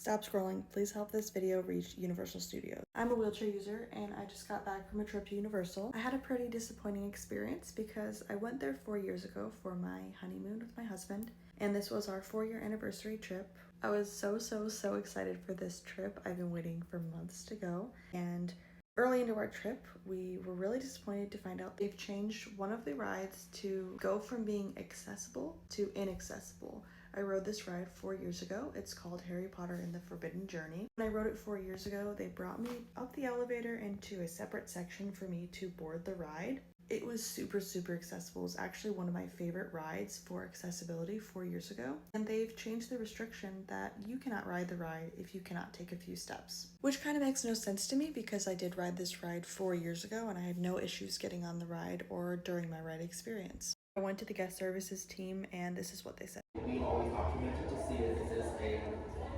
Stop scrolling. Please help this video reach Universal Studios. I'm a wheelchair user and I just got back from a trip to Universal. I had a pretty disappointing experience because I went there 4 years ago for my honeymoon with my husband, and this was our 4-year anniversary trip. I was so excited for this trip. I've been waiting for months to go, and early into our trip, we were really disappointed to find out they've changed one of the rides to go from being accessible to inaccessible. I rode this ride 4 years ago. It's called Harry Potter and the Forbidden Journey. When I rode it 4 years ago, they brought me up the elevator into a separate section for me to board the ride. It was super accessible. It was actually one of my favorite rides for accessibility 4 years ago. And they've changed the restriction that you cannot ride the ride if you cannot take a few steps. Which kind of makes no sense to me because I did ride this ride 4 years ago and I had no issues getting on the ride or during my ride experience. I went to the guest services team and this is what they said. We always document it to see if this is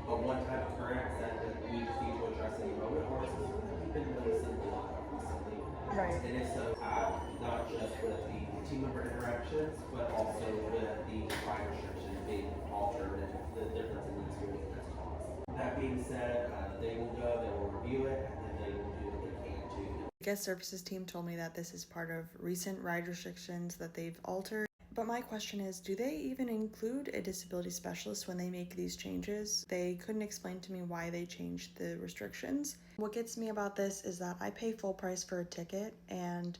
a one-time occurrence that we just need to address in the moment, or is this something that we've been noticing a lot of recently? Right. And if so, not just with the team member interactions, but also with the ride restrictions being altered and the difference in the experience that's caused. That being said, they will go, they will review it, and then they will do what they can to. The guest services team told me that this is part of recent ride restrictions that they've altered. But my question is, do they even include a disability specialist when they make these changes? They couldn't explain to me why they changed the restrictions. What gets me about this is that I pay full price for a ticket and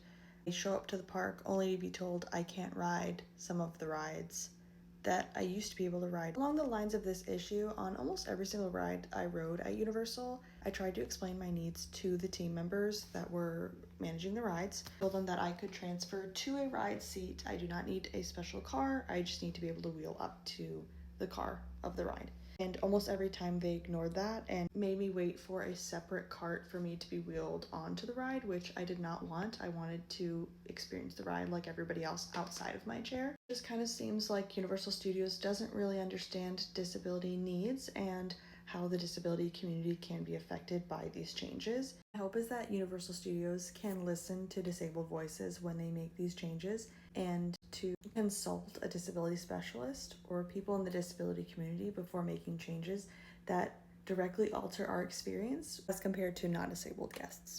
I show up to the park only to be told I can't ride some of the rides that I used to be able to ride. Along the lines of this issue, on almost every single ride I rode at Universal, I tried to explain my needs to the team members that were managing the rides. I told them that I could transfer to a ride seat. I do not need a special car. I just need to be able to wheel up to the car of the ride. And almost every time they ignored that and made me wait for a separate cart for me to be wheeled onto the ride, which I did not want. I wanted to experience the ride like everybody else outside of my chair. It just kind of seems like Universal Studios doesn't really understand disability needs and how the disability community can be affected by these changes. My hope is that Universal Studios can listen to disabled voices when they make these changes and to consult a disability specialist or people in the disability community before making changes that directly alter our experience as compared to non-disabled guests.